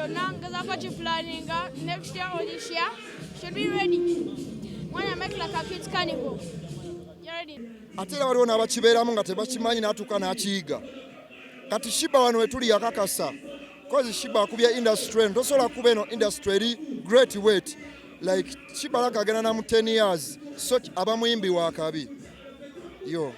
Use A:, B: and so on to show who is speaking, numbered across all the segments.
A: yonna ngezako kifulaninga next year or this year should be ready. When I make like a kids carnival. You ready?
B: Ate era waliwo n'abakibeeramu nga tebakimanyi n'atuuka n'akiyiga. Kati Sheebah wano we tuli yakakasa. Because Sheebah akubye industry eno tosobola kuba eno industry eri great weight. Like Sheebah agenda na mu 10 years. So aba muyimbi wa kabi. Yo.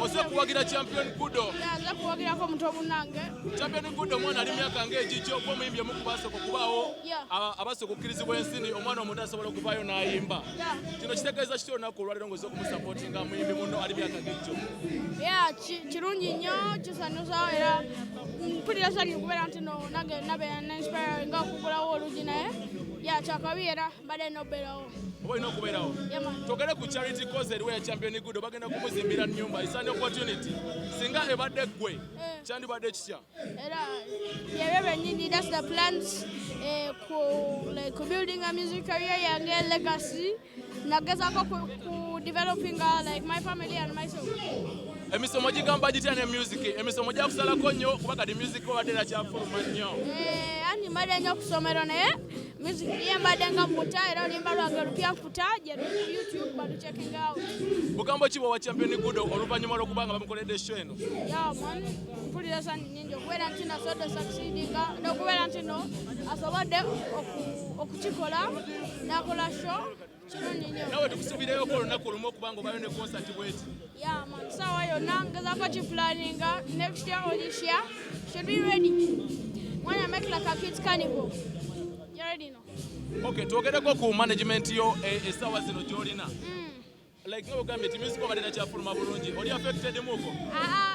C: Ojakuwangula champion Gudo.
A: Ojakuwangula ko mutobu nange.
C: Champion Gudo mwana ali myaka ng'egijo kwa muyimbi omukubasoko kubaawo abasoko okkirizibwa ensini omwana omuntu asobola okuvaayo n'ayimba. Kino kitegeeza kityo olunaku olwaliro ng'oza okumusapootinga muyimbi muno ali myaka ng'egijo.
A: Kirungi nnyo kisanyusa era mpulira sali kubeera nti no nange nabeera n'inspire nga okugulawo oluggi naye kyakabi era mbadde n'obeerawo.
C: Oba olina okubeerawo. Togere ku charity cause eriwe ya champion Gudo bagenda kumuzimbira nnyumba. It's an opportunity. Singa ebadde ggwe kyandibadde kitya?
A: Era yebyo bennyini that's the plans like building a music career yange legacy nagezaako ku developing like my family and myself.
C: Emisomo gigamba gitya ne music? Emisomo gyakusalako nnyo kuba kati music obadde era kyafuluma nnyo.
A: Ani mbadde nnyo ku ssomero naye music ye mbadde nga mputa era oluyimba lwange olupya mputa gye tuli YouTube bali checking out.
C: Bugambo ki bwa champion Gudo oluvannyuma lw'okubanga bamukoledde show eno?
A: Man, mpulira sanyi nnyingi okubeera nti nasobodde succeedinga n'okubeera nti no asobodde okukikola n'akola show.
C: Nawe tukusubireyo ko olunaku olumu okubanga obayo ne concert bweti.
A: Man, sawa yonna ngezaako kifulaninga next year or this year should be ready. When I make like a kids carnival. You already know.
C: Okay, twogereko ku management yo esawa zino gy'olina. Like no gambye ti music obadde nakyafuluma bulungi. Oli affected muko?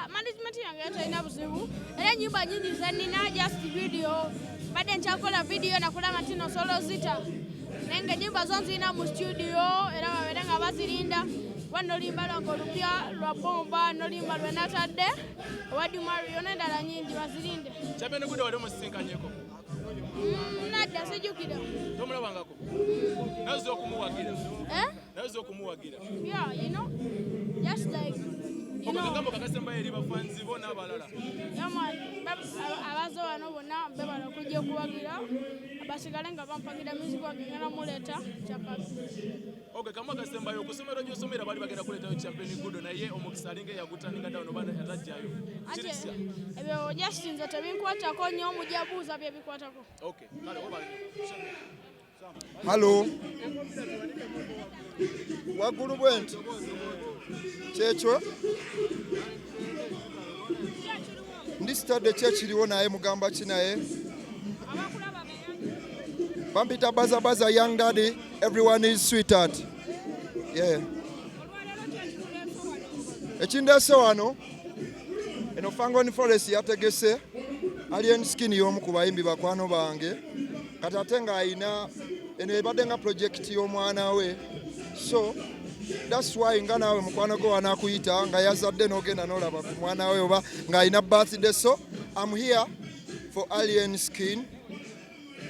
A: Management yange talina buzibu. Era ennyimba nnyingi ze nnina just video. Badde nkyakola video nakola matino solo zita. Nenge ennyimba zo nzirina mu studio era babeere nga bazirinda. Wano olimba lwange olupya lwa bomba n'olimba lwe natadde. Owadi Mario n'endala nnyingi bazirinde.
C: Champion Gudo wali omusisinkanyeko?
A: Nadda sijjukira.
C: Tomulabangako? Nazo okumuwagira? Nazo okumuwagira?
A: Yeah, you know, just like
C: Omugambo kakasembayo eri bafanzi bo n'abalala.
A: Abazo wano bonna bebala okujja okuwagira basigale nga bampagira music wange ngenda muleeta kyakabi.
C: Okay, kama kasembayo okusomero gy'osomera bali bagenda kuleetayo champion Gudo naye omukisa alinga eyagutaninga dawno bana yatajjayo. Kirisya?
A: Ebyo jasinze tebinkwatako nnyo mujabuuza bye bikwatako.
C: Okay, kale oba
B: Hello. Waggulu bwenti. Kyekyo. Ndi stade kyekiriwo naye mugamba ki naye? Bampita bazabaza young daddy, everyone is sweetheart. Yeah. Ekindeese wano eno Fangoni Forest yategese alienskin y'omu ku bayimbi bakwano bange kati ate ng'ayina eno ebadde nga project y'omwana we, so that's why nga naawe mukwano gwe wanaakuyita nga yazadde n'ogenda n'olaba ku mwana we oba ng'ayina birthday, so I'm here for alienskin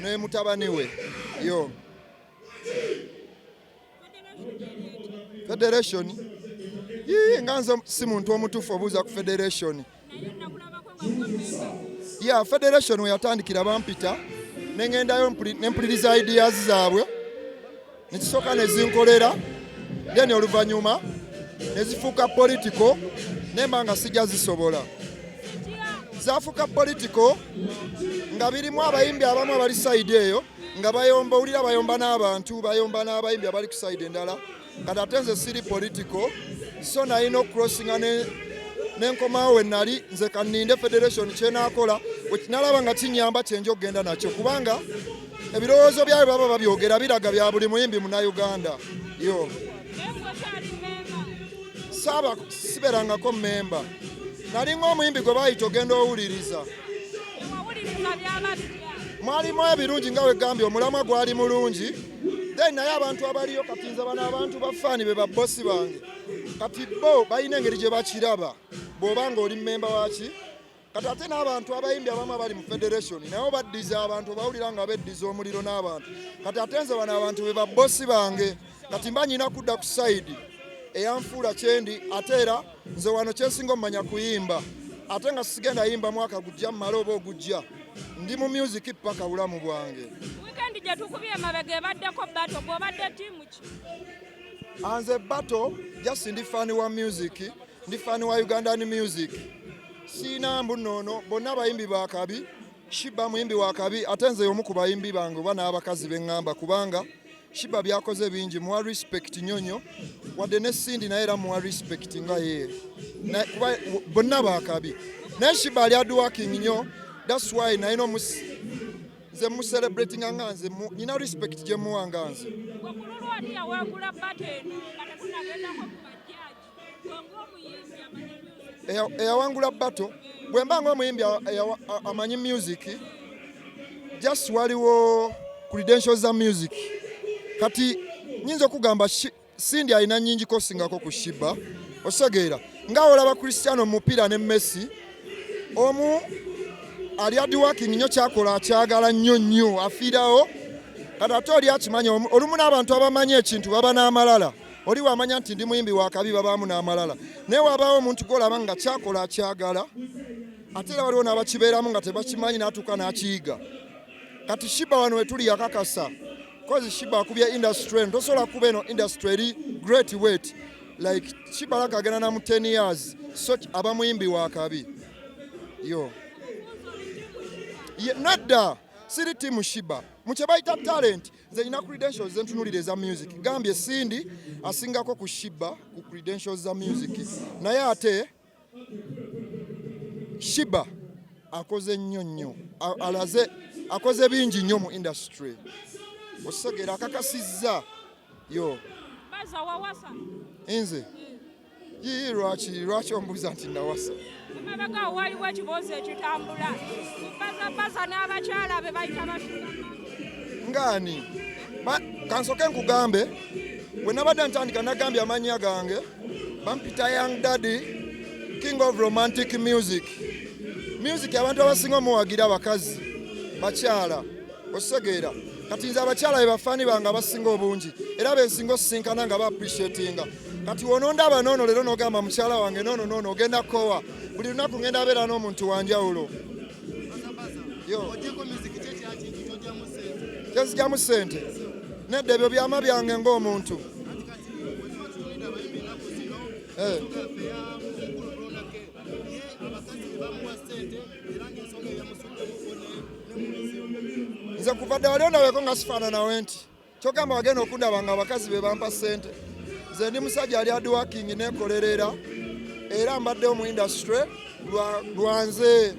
B: ne mutabani we. Yo Federation nga nze si muntu omutuufu obuuza ku Federation. Yeah, Federation we yatandikira bampita nengendayo nempuliriza ideas zaabwe nekisooka nezinkolera then oluvannyuma nezifuuka political nemba nga sijja zisobola. Zafuuka political nga birimu abayimbi abamu abali side eyo nga bayomba owulira bayomba n'abantu bayomba n'abayimbi abali ku side endala kati ate nze siri political, so nalina okurossinga n'enkomawo we nali nze kanninde Federation kyenaakola nalaba nga kinyamba kyenja okugenda nakyo kubanga ebirowoozo byayo baba babyogera biraga bya buli muyimbi Munnayuganda. Yo saaba siberangako memba nalinga omuyimbi gwe bayita ogenda owuliriza mwalimu ebirungi nga wegambye omulamwa gwali mulungi then naye abantu abaliyo kati nze bano abantu bafaani be babbosi bange kati bo balina engeri gye bakiraba bw'oba nga oli memba waki kati ate n'abantu abayimbi abamu abali mu Federation naye baddiza abantu bawulira nga beddiza omuliro n'abantu kati ate nze bano abantu be babbosi bange kati mba nyina kudda ku side eyanfuula kyendi ate era nze wano kyensinga omumanya kuyimba ate nga sigenda yimba mwaka gujja mmala oba ogujja ndi mu music paka bulamu bwange.
D: Weekend gye tukubye emabega ebaddeko battle bw'obadde ttiimu ki?
B: Anze battle just ndi fan wa music, ndi fan wa Ugandan music. Sina mbunono bonna bayimbi ba kabi, Sheebah muyimbi wa kabi ate nze omu ku bayimbi bange oba n'abakazi bengamba kubanga Sheebah byakoze bingi muwa respect nyonyo wadde ne Sindi naye era muwa respect nga ye. Kuba bonna ba kabi. Naye Sheebah ali hard working nnyo. That's why naye no nze mu celebrating nganze nina respect gye muwa nganze.
D: Wakululu ali yawangula battle eno nga tetunagendako ku bajjaji. Ng'omuyimbi amanyi
B: eyawangula battle bwe mba ng'omuyimbi amanyi music just waliwo credentials za music kati nyinza okugamba Sindi alina nnyingi kosingako ku Sheebah osegeera nga olaba Cristiano mupiira ne Messi omu ali hard working nnyo kyakola akyagala nnyo afiirawo kati ate oli akimanya olumu n'abantu abamanyi ekintu baba n'amalala oli wamanya nti ndi muyimbi wa kabi babaamu n'amalala naye wabaawo omuntu golaba nga kyakola akyagala ate era waliwo n'abakibeeramu nga tebakimanyi n'atuuka n'akiyiga kati Sheebah wano wetuli yakakasa kozi Sheebah akubye industry eno tosobola kuba eno industry eri great weight like Sheebah lakagenda na mu 10 years so aba muyimbi wa kabi yo nadda siri timu Sheebah mukye bayita talent nze nina credentials zentunulire za music gambye Sindi asingako ku Sheebah ku credentials za music naye ate Sheebah akoze nnyo alaze akoze bingi nnyo mu industry osogera akakasizza yo
D: baza wawasa
B: nze lwaki ombuuza nti nawasa
D: emabega waliwo ekibuuzo ekitambula bazabaza n'abakyala be bayita bashuga
B: ngani kansoke nkugambe bwe nabadde ntandika nagambye amannya gange bampita Young Daddy King of Romantic Music abantu abasinga omuwagira abakazi bakyala osegeera kati nze abakyala be bafaani bange abasinga obungi era bensinga osisinkana nga ba-appreciatinga kati wonondaba noono leero n'ogamba mukyala wange noono ogenda kowa buli lunaku ngenda abeera n'omuntu wanjawulo kyezigyamu ssente nedda ebyo byama byange ng'omuntu nze kuva dda wali ondabeko nga sifaananawe nti kyogamba wagenda okundaba nga abakazi be bampa ssente nze ndi musajja ali hard working nekolerera era mbaddewo mu industry lwanze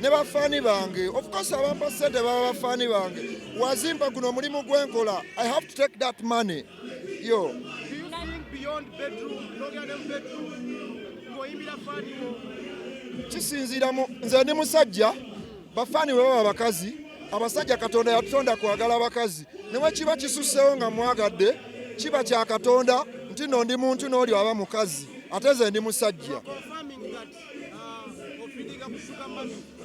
B: ne bafaani bange of course abampa ssente baba bafaani bange wazimpa guno omulimu gwenkola I have to take that money yo kisinziira nze ndi musajja bafaani bwe baba bakazi abasajja Katonda yatutonda kwagala abakazi newe kiba kisusseewo nga mwagadde kiba kya Katonda nti no ndi muntu n'oli aba mukazi ate nze ndi musajja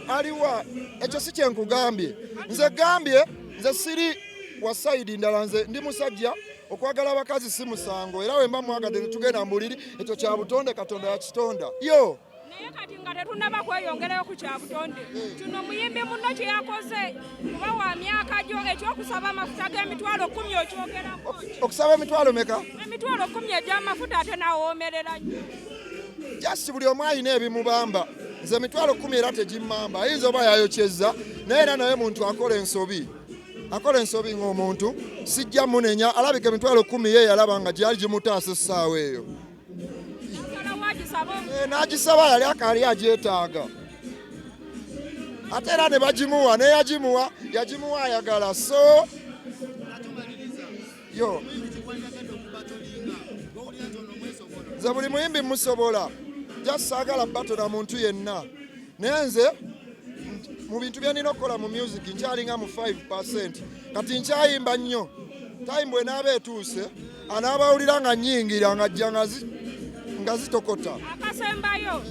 B: aliwa ekyo si kyenkugambye nze siri wa sayidi ndala nze ndi musajja okwagala abakazi si musango era wemba mwagadde netugenda mbuliri ekyo kya butonde Katonda yakitonda yo
D: naye kati nga tetunaba kweyongerayo ku kyabutonde kino muyimbi muno kye yakoze kuba wa myaka gyo ekyokusaba amafuta g'emitwalo 10 okyogerako
B: okusaba emitwalo meka
D: emitwalo 10 egy'amafuta ate nawoomerera nnyo
B: jasi buli omu alina ebimubamba nze emitwalo 10 era tegimmamba ayinza oba yayokyezza naye era naye muntu akola ensobi ng'omuntu sijja munenya alabika emitwalo 10 ye yalaba nga gyali gimutaasa essaawa eyo n'agisaba yali akaali agyetaaga ate era ne bagimuwa naye yagimuwa ayagala so yo nze buli muyimbi musobola jasaagala bato na muntu yenna naye nze mu bintu bye nina okukola mu music nkyalinga mu 5% kati nkyayimba nnyo time bwe naaba etuuse anaabawulira nga nnyingira nga jja nga zitokota
D: akasembayo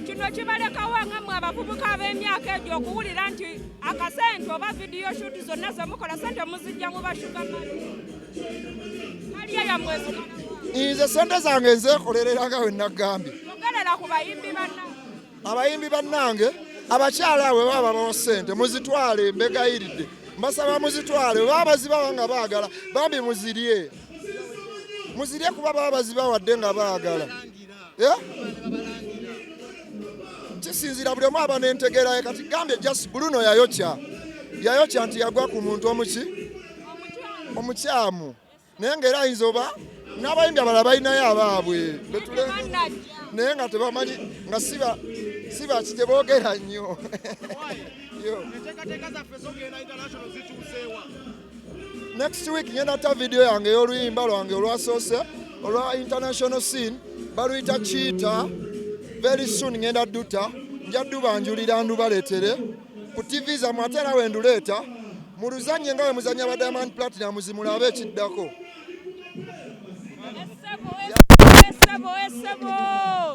D: kino kibalekawo nga mmwe abavubuka ab'emyaka egyo okuwulira nti akasente oba vidiyo shuti zonna zemukola sente muzijja mu bashuga aliyo yamwesigala
B: nze sente zange nzeekolerera nga we nagambye
D: ogerera ku bayimbi banna
B: abayimbi bannange abakyala bwe baba bawa ssente muzitwale mbegayiridde mbasaba muzitwale baba bazibawa nga baagala bambi muzirye kuba baba bazibawadde nga baagala kisinzira buli omu aba n'entegeraye kati gambye just Bruno yayokya nti yagwa ku muntu omukyamu naye ng'era ayinza oba n'abayimbi abalala balinayo abaabwe naye nga tebamanyi nga si baki teboogera nnyo next week ngenda ta video yange y'oluyimba lwange olwasoose olwa international scene baluyita Cheetah. Very soon ngenda duta nja dubanjulira ndubaleetere ku TV zammwe ate era wenduleeta muluzanye nga we muzanya ba Diamond Platinum mulabe ekiddako.